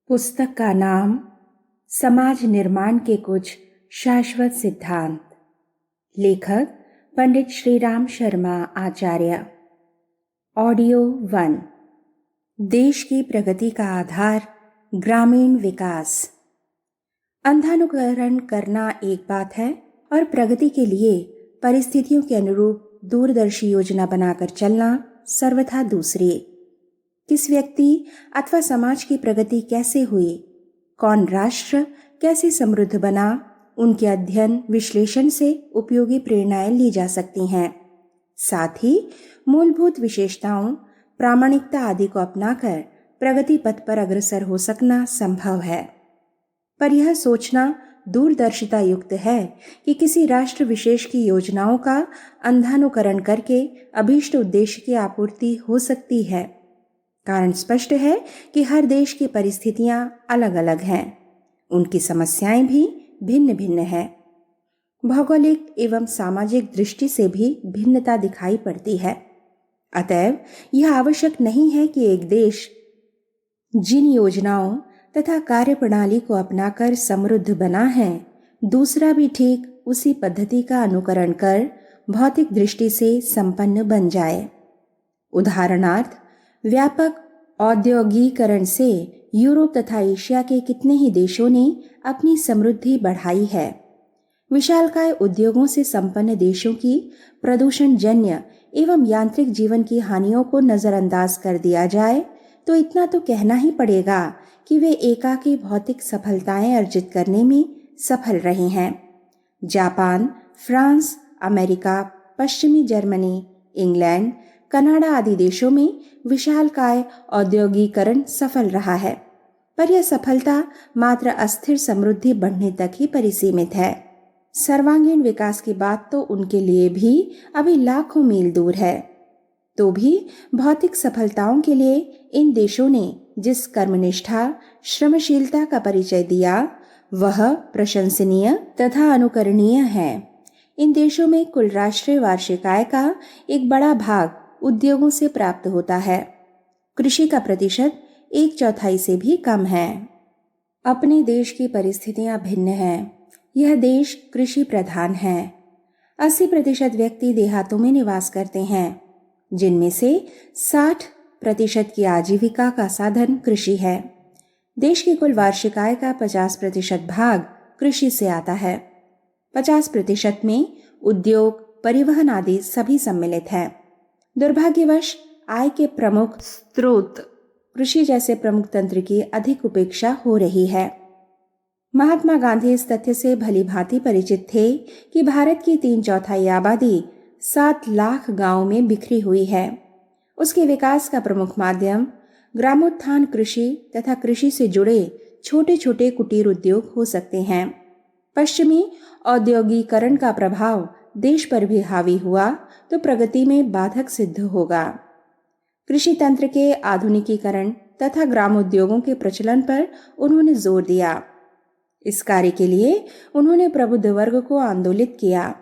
पुस्तक का नाम समाज निर्माण के कुछ शाश्वत सिद्धांत। लेखक पंडित श्रीराम शर्मा आचार्य। ऑडियो 1। देश की प्रगति का आधार ग्रामीण विकास। अंधानुकरण करना एक बात है और प्रगति के लिए परिस्थितियों के अनुरूप दूरदर्शी योजना बनाकर चलना सर्वथा दूसरी। किस व्यक्ति अथवा समाज की प्रगति कैसे हुई, कौन राष्ट्र कैसे समृद्ध बना, उनके अध्ययन विश्लेषण से उपयोगी प्रेरणाएं ली जा सकती हैं। साथ ही मूलभूत विशेषताओं, प्रामाणिकता आदि को अपनाकर प्रगति पथ पर अग्रसर हो सकना संभव है। पर यह सोचना दूरदर्शिता युक्त है कि किसी राष्ट्र विशेष की योजनाओं का अंधानुकरण करके अभीष्ट उद्देश्य की आपूर्ति हो सकती है। कारण स्पष्ट है कि हर देश की परिस्थितियां अलग अलग हैं, उनकी समस्याएं भी भिन्न भिन्न हैं। भौगोलिक एवं सामाजिक दृष्टि से भी भिन्नता दिखाई पड़ती है। अतएव यह आवश्यक नहीं है कि एक देश जिन योजनाओं तथा कार्यप्रणाली को अपनाकर समृद्ध बना है, दूसरा भी ठीक उसी पद्धति का अनुकरण कर भौतिक दृष्टि से संपन्न बन जाए। उदाहरणार्थ, व्यापक औद्योगिकरण से यूरोप तथा एशिया के कितने ही देशों ने अपनी समृद्धि बढ़ाई है। विशालकाय उद्योगों से संपन्न देशों की प्रदूषण जन्य एवं यांत्रिक जीवन की हानियों को नजरअंदाज कर दिया जाए तो इतना तो कहना ही पड़ेगा कि वे एकाकी भौतिक सफलताएं अर्जित करने में सफल रहे हैं। जापान, फ्रांस, अमेरिका, पश्चिमी जर्मनी, इंग्लैंड, कनाडा आदि देशों में विशालकाय औद्योगिकरण सफल रहा है, पर यह सफलता मात्र अस्थिर समृद्धि बढ़ने तक ही परिसीमित है। सर्वांगीण विकास की बात तो उनके लिए भी अभी लाखों मील दूर है। तो भी भौतिक सफलताओं के लिए इन देशों ने जिस कर्मनिष्ठा, श्रमशीलता का परिचय दिया, वह प्रशंसनीय तथा अनुकरणीय है। इन देशों में कुल राष्ट्रीय वार्षिक आय का एक बड़ा भाग उद्योगों से प्राप्त होता है। कृषि का प्रतिशत 1/4 से भी कम है। अपने देश की परिस्थितियां भिन्न हैं। यह देश कृषि प्रधान है। 80% व्यक्ति देहातों में निवास करते हैं, जिनमें से 60% की आजीविका का साधन कृषि है। देश की कुल वार्षिक आय का 50% भाग कृषि से आता है। 50% में उद्योग, परिवहन आदि सभी सम्मिलित हैं। दुर्भाग्यवश आय के प्रमुख स्रोत कृषि जैसे प्रमुख तंत्र की अधिक उपेक्षा हो रही है। महात्मा गांधी इस तथ्य से भली भांति परिचित थे कि भारत की 3/4 आबादी 7 लाख गांवों में बिखरी हुई है। उसके विकास का प्रमुख माध्यम ग्रामोत्थान कृषि तथा कृषि से जुड़े छोटे छोटे कुटीर उद्योग हो सकते हैं। पश्चिमी औद्योगिकरण का प्रभाव देश पर भी हावी हुआ तो प्रगति में बाधक सिद्ध होगा। कृषि तंत्र के आधुनिकीकरण तथा ग्रामोद्योगों के प्रचलन पर उन्होंने जोर दिया। इस कार्य के लिए उन्होंने प्रबुद्ध वर्ग को आंदोलित किया।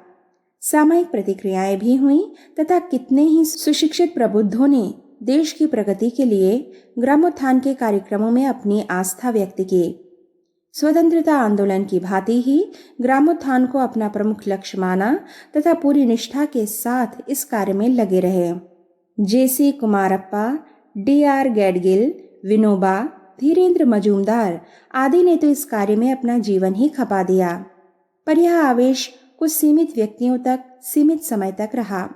सामयिक प्रतिक्रियाएं भी हुई तथा कितने ही सुशिक्षित प्रबुद्धों ने देश की प्रगति के लिए ग्रामोत्थान के कार्यक्रमों में अपनी आस्था व्यक्त की। स्वतंत्रता आंदोलन की भांति ही ग्रामोत्थान को अपना प्रमुख लक्ष्य माना तथा पूरी निष्ठा के साथ इस कार्य में लगे रहे। J.C. कुमारप्पा, D.R. गैडगिल, विनोबा, धीरेन्द्र मजूमदार आदि ने तो इस कार्य में अपना जीवन ही खपा दिया। पर यह आवेश कुछ सीमित व्यक्तियों तक सीमित समय तक रहा।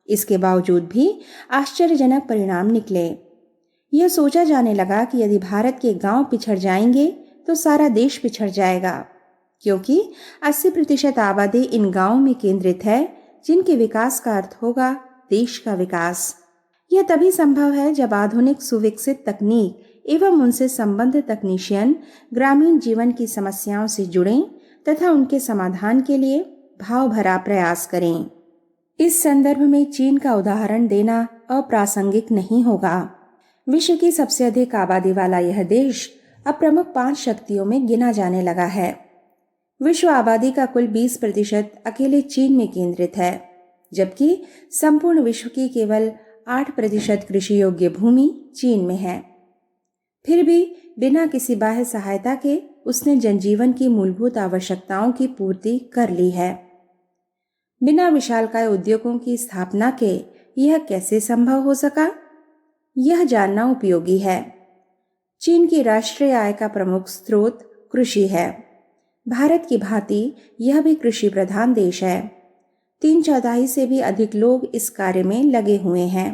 इसके बावजूद भी आश्चर्यजनक परिणाम निकले। यह सोचा जाने लगा कि यदि भारत के गांव पिछड़ जाएंगे तो सारा देश पिछड़ जाएगा, क्योंकि 80% आबादी इन गांवों में केंद्रित है, जिनके विकास का अर्थ होगा देश का विकास। यह तभी संभव है जब आधुनिक सुविकसित तकनीक एवं उनसे संबद्ध तकनीशियन ग्रामीण जीवन की समस्याओं से जुड़ें तथा उनके समाधान के लिए भाव भरा प्रयास करें। इस संदर्भ में चीन का उदाहरण देना अप्रासंगिक नहीं होगा। विश्व की सबसे अधिक आबादी वाला यह देश अब प्रमुख 5 शक्तियों में गिना जाने लगा है। विश्व आबादी का कुल 20% अकेले चीन में केंद्रित है, जबकि संपूर्ण विश्व की केवल 8% कृषि योग्य भूमि चीन में है। फिर भी बिना किसी बाह्य सहायता के उसने जनजीवन की मूलभूत आवश्यकताओं की पूर्ति कर ली है। बिना विशालकाय उद्योगों की स्थापना के यह कैसे संभव हो सका, यह जानना उपयोगी है। चीन की राष्ट्रीय आय का प्रमुख स्रोत कृषि है। भारत की भांति यह भी कृषि प्रधान देश है। 3/4 से भी अधिक लोग इस कार्य में लगे हुए हैं।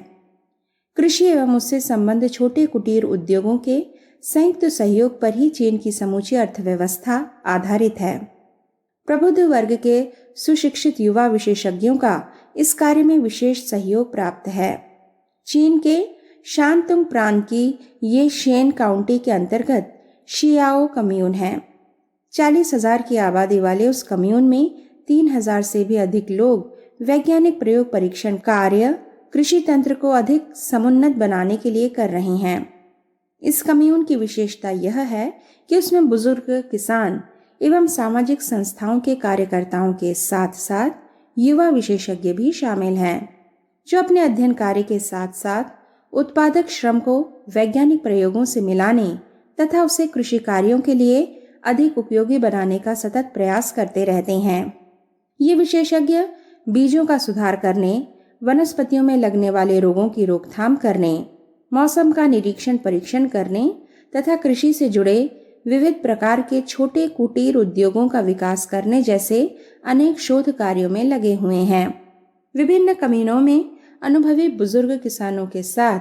कृषि एवं उससे संबद्ध छोटे कुटीर उद्योगों के संयुक्त सहयोग पर ही चीन की समूची अर्थव्यवस्था आधारित है। प्रबुद्ध वर्ग के सुशिक्षित युवा विशेषज्ञों का इस कार्य में विशेष सहयोग प्राप्त है। चीन के शांतुंग प्रांत की ये शेन काउंटी के अंतर्गत शियाओ कम्यून है। 40,000 की आबादी वाले उस कम्यून में 3,000 से भी अधिक लोग वैज्ञानिक प्रयोग परीक्षण कार्य कृषि तंत्र को अधिक समुन्नत बनाने के लिए कर रहे हैं। इस कम्यून की विशेषता यह है कि उसमें बुजुर्ग किसान एवं सामाजिक संस्थाओं के कार्यकर्ताओं के साथ साथ युवा विशेषज्ञ भी शामिल हैं, जो अपने अध्ययन कार्य के साथ साथ उत्पादक श्रम को वैज्ञानिक प्रयोगों से मिलाने तथा उसे कृषि कार्यों के लिए अधिक उपयोगी बनाने का सतत प्रयास करते रहते हैं। ये विशेषज्ञ बीजों का सुधार करने, वनस्पतियों में लगने वाले रोगों की रोकथाम करने, मौसम का निरीक्षण परीक्षण करने तथा कृषि से जुड़े विविध प्रकार के छोटे कुटीर उद्योगों का विकास करने जैसे अनेक शोध कार्यों में लगे हुए हैं। विभिन्न कम्यूनों में अनुभवी बुजुर्ग किसानों के साथ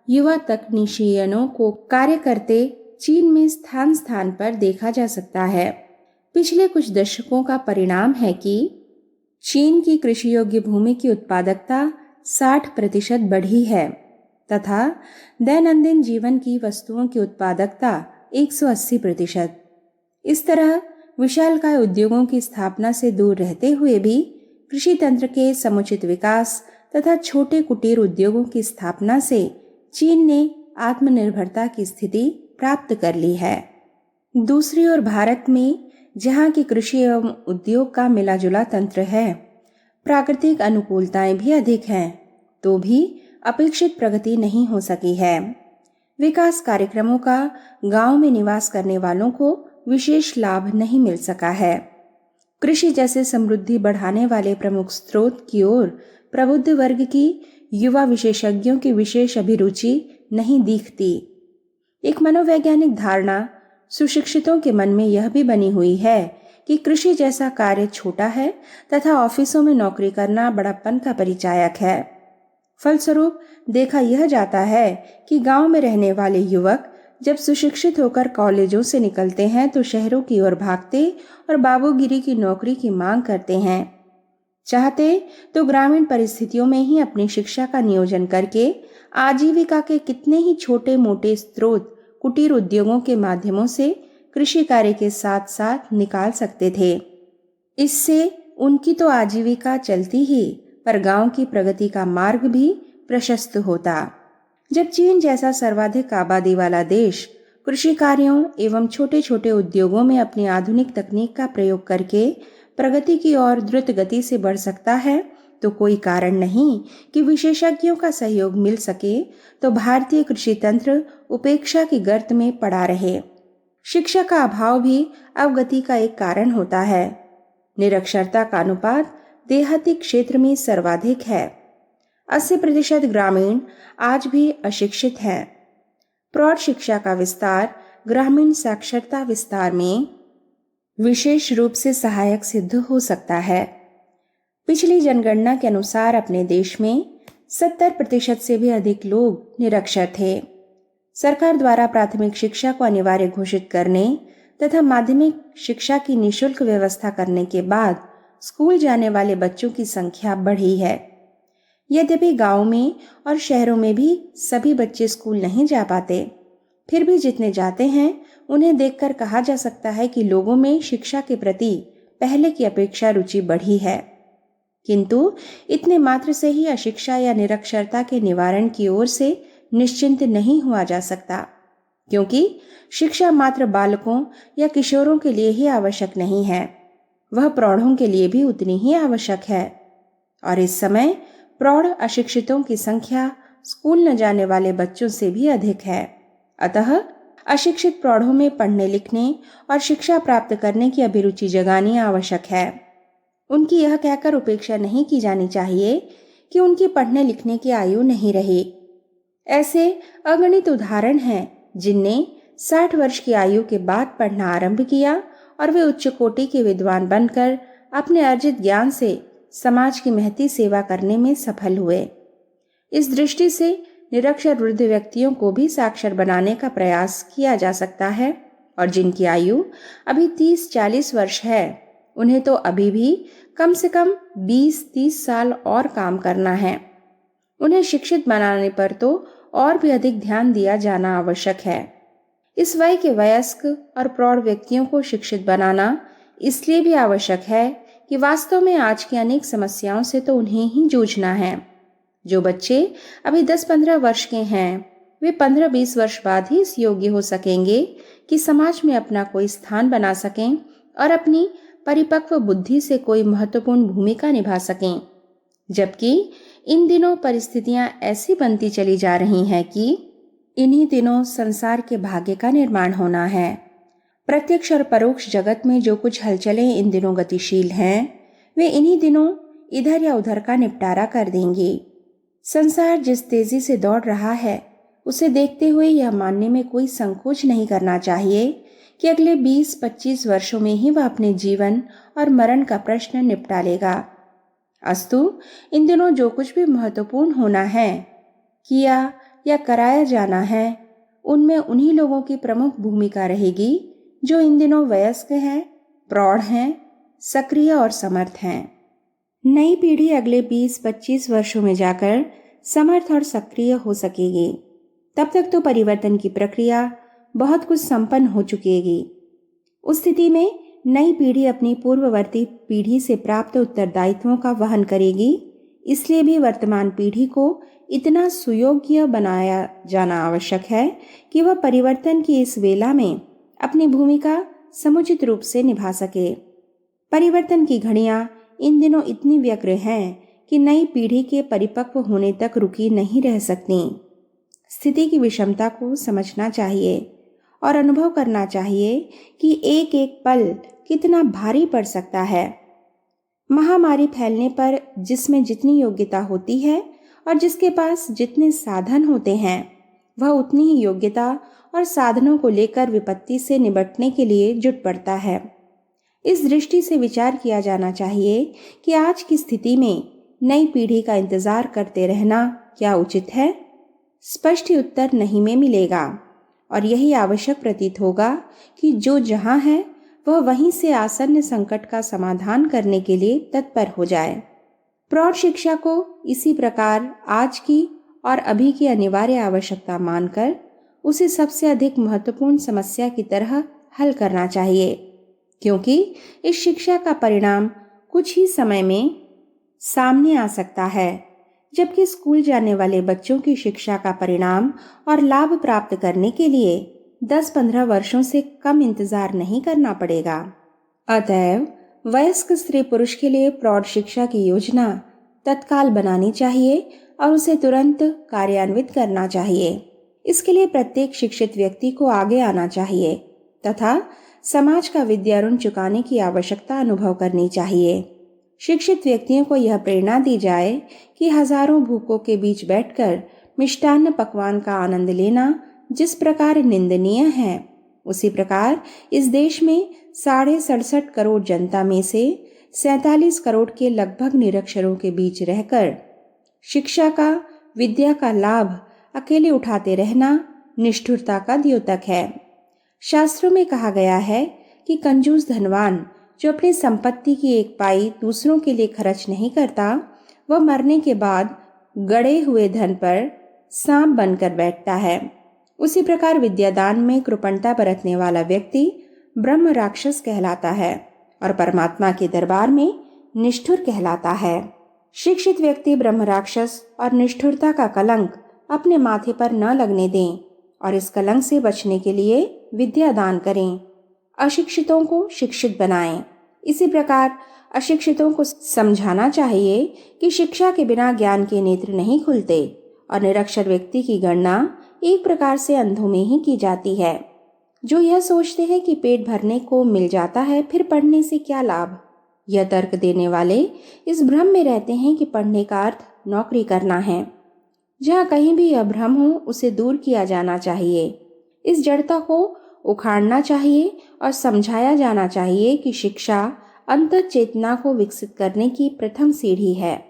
युवा तकनीशियनों को कार्य करते चीन में स्थान स्थान पर देखा जा सकता है। पिछले कुछ दशकों का परिणाम है कि चीन की कृषि योग्य भूमि की उत्पादकता 60% बढ़ी है तथा दैनंदिन जीवन की वस्तुओं की उत्पादकता 180%। इस तरह विशालकाय उद्योगों की स्थापना से दूर रहते हुए भी कृषि तंत्र के समुचित विकास तथा छोटे कुटीर उद्योगों की स्थापना से चीन ने आत्मनिर्भरता की स्थिति प्राप्त कर ली है। दूसरी ओर भारत में जहाँ की कृषि एवं उद्योग का मिलाजुला तंत्र है, प्राकृतिक अनुकूलताएं भी अधिक हैं, तो भी अपेक्षित प्रगति नहीं हो सकी है। विकास कार्यक्रमों का गांव में निवास करने वालों को विशेष लाभ नहीं मिल सका है। कृषि जैसे समृद्धि बढ़ाने वाले प्रमुख स्रोत की ओर प्रबुद्ध वर्ग की युवा विशेषज्ञों की विशेष अभिरुचि नहीं दिखती। एक मनोवैज्ञानिक धारणा सुशिक्षितों के मन में यह भी बनी हुई है कि कृषि जैसा कार्य छोटा है तथा ऑफिसों में नौकरी करना बड़प्पन का परिचायक है। फलस्वरूप देखा यह जाता है कि गांव में रहने वाले युवक जब सुशिक्षित होकर कॉलेजों से निकलते हैं तो शहरों की ओर भागते और बाबूगिरी की नौकरी की मांग करते हैं। चाहते तो ग्रामीण परिस्थितियों में ही अपनी शिक्षा का नियोजन करके आजीविका के कितने ही छोटे मोटे स्रोत कुटीर उद्योगों के माध्यमों से कृषि कार्य के साथ साथ निकाल सकते थे। इससे उनकी तो आजीविका चलती ही, पर गांव की प्रगति का मार्ग भी प्रशस्त होता। जब चीन जैसा सर्वाधिक आबादी वाला देश कृषि कार्यों एवं छोटे छोटे उद्योगों में अपनी आधुनिक तकनीक का प्रयोग करके प्रगति की ओर द्रुत गति से बढ़ सकता है, तो कोई कारण नहीं कि विशेषज्ञों का सहयोग मिल सके तो भारतीय कृषि तंत्र उपेक्षा की गर्त में पड़ा रहे। शिक्षा का अभाव भी अवगति का एक कारण होता है। निरक्षरता का अनुपात देहाती क्षेत्र में सर्वाधिक है। 80% ग्रामीण आज भी अशिक्षित हैं। प्रौढ़ शिक्षा का विस्तार ग्रामीण साक्षरता विस्तार में विशेष रूप से सहायक सिद्ध हो सकता है। पिछली जनगणना के अनुसार अपने देश में 70% से भी अधिक लोग निरक्षर थे। सरकार द्वारा प्राथमिक शिक्षा को अनिवार्य घोषित करने तथा माध्यमिक शिक्षा की निःशुल्क व्यवस्था करने के बाद स्कूल जाने वाले बच्चों की संख्या बढ़ी है। यद्यपि गांव में और शहरों में भी सभी बच्चे स्कूल नहीं जा पाते, फिर भी जितने जाते हैं उन्हें देखकर कहा जा सकता है कि लोगों में शिक्षा के प्रति पहले की अपेक्षा रुचि बढ़ी है। किंतु इतने मात्र से ही अशिक्षा या निरक्षरता के निवारण की ओर से निश्चिंत नहीं हुआ जा सकता, क्योंकि शिक्षा मात्र बालकों या किशोरों के लिए ही आवश्यक नहीं है, वह प्रौढ़ों के लिए भी उतनी ही आवश्यक है। और इस समय प्रौढ़ अशिक्षितों की संख्या स्कूल न जाने वाले बच्चों से भी अधिक है। अतः अशिक्षित प्रौढ़ों में पढ़ने लिखने और शिक्षा प्राप्त करने की अभिरुचि जगानी आवश्यक है। उनकी यह कहकर उपेक्षा नहीं की जानी चाहिए कि उनकी पढ़ने लिखने की आयु नहीं रही। ऐसे अगणित उदाहरण हैं जिनने 60 वर्ष की आयु के बाद पढ़ना आरंभ किया और वे उच्च कोटि के विद्वान बनकर अपने अर्जित ज्ञान से समाज की महती सेवा करने में सफल हुए। इस दृष्टि से निरक्षर वृद्ध व्यक्तियों को भी साक्षर बनाने का प्रयास किया जा सकता है और जिनकी आयु अभी 30-40 वर्ष है, उन्हें तो अभी भी कम से कम 20-30 साल और काम करना है। उन्हें शिक्षित बनाने पर तो और भी अधिक ध्यान दिया जाना आवश्यक है। इस वय के वयस्क और प्रौढ़ व्यक्तियों को शिक्षित बनाना इसलिए भी आवश्यक है कि वास्तव में आज की अनेक समस्याओं से तो उन्हें ही जूझना है। जो बच्चे अभी 10-15 वर्ष के हैं, वे 15-20 वर्ष बाद ही इस योग्य हो सकेंगे कि समाज में अपना कोई स्थान बना सकें और अपनी परिपक्व बुद्धि से कोई महत्वपूर्ण भूमिका निभा सकें। जबकि इन दिनों परिस्थितियां ऐसी बनती चली जा रही हैं कि इन्हीं दिनों संसार के भाग्य का निर्माण होना है। प्रत्यक्ष और परोक्ष जगत में जो कुछ हलचलें इन दिनों गतिशील हैं, वे इन्हीं दिनों इधर या उधर का निपटारा कर देंगी। संसार जिस तेजी से दौड़ रहा है, उसे देखते हुए यह मानने में कोई संकोच नहीं करना चाहिए कि अगले 20-25 वर्षों में ही वह अपने जीवन और मरण का प्रश्न निपटा लेगा। अस्तु, इन दिनों जो कुछ भी महत्वपूर्ण होना है, किया या कराया जाना है, उनमें उन्हीं लोगों की प्रमुख भूमिका रहेगी जो इन दिनों वयस्क हैं, प्रौढ़ हैं, सक्रिय और समर्थ हैं। नई पीढ़ी अगले 20-25 वर्षों में जाकर समर्थ और सक्रिय हो सकेगी। तब तक तो परिवर्तन की प्रक्रिया बहुत कुछ संपन्न हो चुकेगी। उस स्थिति में नई पीढ़ी अपनी पूर्ववर्ती पीढ़ी से प्राप्त उत्तरदायित्वों का वहन करेगी। इसलिए भी वर्तमान पीढ़ी को इतना सुयोग्य बनाया जाना आवश्यक है कि वह परिवर्तन की इस वेला में अपनी भूमिका समुचित रूप से निभा सके। परिवर्तन की घड़ियां इन दिनों इतनी व्यग्र हैं कि नई पीढ़ी के परिपक्व होने तक रुकी नहीं रह सकती। स्थिति की विषमता को समझना चाहिए और अनुभव करना चाहिए कि एक एक पल कितना भारी पड़ सकता है। महामारी फैलने पर जिसमें जितनी योग्यता होती है और जिसके पास जितने साधन होते हैं, वह उतनी ही योग्यता और साधनों को लेकर विपत्ति से निपटने के लिए जुट पड़ता है। इस दृष्टि से विचार किया जाना चाहिए कि आज की स्थिति में नई पीढ़ी का इंतजार करते रहना क्या उचित है? स्पष्ट उत्तर नहीं में मिलेगा और यही आवश्यक प्रतीत होगा कि जो जहां है वह वहीं से आसन्न संकट का समाधान करने के लिए तत्पर हो जाए। प्रौढ़ शिक्षा को इसी प्रकार आज की और अभी की अनिवार्य आवश्यकता मानकर उसे सबसे अधिक महत्वपूर्ण समस्या की तरह हल करना चाहिए, क्योंकि इस शिक्षा का परिणाम कुछ ही समय में सामने आ सकता है, जबकि स्कूल जाने वाले बच्चों की शिक्षा का परिणाम और लाभ प्राप्त करने के लिए 10-15 वर्षों से कम इंतजार नहीं करना पड़ेगा। अतएव वयस्क स्त्री पुरुष के लिए प्रौढ़ शिक्षा की योजना तत्काल बनानी चाहिए और उसे तुरंत कार्यान्वित करना चाहिए। इसके लिए प्रत्येक शिक्षित व्यक्ति को आगे आना चाहिए तथा समाज का विद्या ऋण चुकाने की आवश्यकता अनुभव करनी चाहिए। शिक्षित व्यक्तियों को यह प्रेरणा दी जाए कि हजारों भूखों के बीच बैठकर मिष्टान्न पकवान का आनंद लेना जिस प्रकार निंदनीय है, उसी प्रकार इस देश में 67.5 करोड़ जनता में से 47 करोड़ के लगभग निरक्षरों के बीच रहकर शिक्षा का, विद्या का लाभ अकेले उठाते रहना निष्ठुरता का द्योतक है। शास्त्रों में कहा गया है कि कंजूस धनवान जो अपनी संपत्ति की एक पाई दूसरों के लिए खर्च नहीं करता, वह मरने के बाद गड़े हुए धन पर सांप बनकर बैठता है। उसी प्रकार विद्यादान में कृपणता बरतने वाला व्यक्ति ब्रह्म राक्षस कहलाता है और परमात्मा के दरबार में निष्ठुर कहलाता है। शिक्षित व्यक्ति ब्रह्म राक्षस और निष्ठुरता का कलंक अपने माथे पर न लगने दें और इस कलंक से बचने के लिए विद्या दान करें। अशिक्षितों को शिक्षित बनाएं। इसी प्रकार अशिक्षितों को समझाना चाहिए कि शिक्षा के बिना ज्ञान के नेत्र नहीं खुलते और निरक्षर व्यक्ति की गणना एक प्रकार से अंधों में ही की जाती है। जो यह सोचते हैं कि पेट भरने को मिल जाता है, फिर पढ़ने से क्या लाभ। यह तर्क देने वाले इस भ्रम में रहते हैं कि पढ़ने का अर्थ नौकरी करना है। जहाँ कहीं भी यह भ्रम हो, उसे दूर किया जाना चाहिए। इस जड़ता को उखाड़ना चाहिए और समझाया जाना चाहिए कि शिक्षा अंतः चेतना को विकसित करने की प्रथम सीढ़ी है।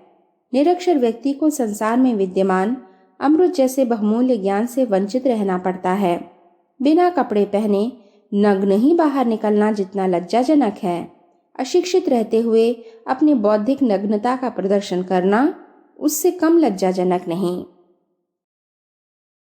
निरक्षर व्यक्ति को संसार में विद्यमान अमृत जैसे बहुमूल्य ज्ञान से वंचित रहना पड़ता है। बिना कपड़े पहने नग्न ही बाहर निकलना जितना लज्जाजनक है, अशिक्षित रहते हुए अपनी बौद्धिक नग्नता का प्रदर्शन करना उससे कम लज्जाजनक नहीं।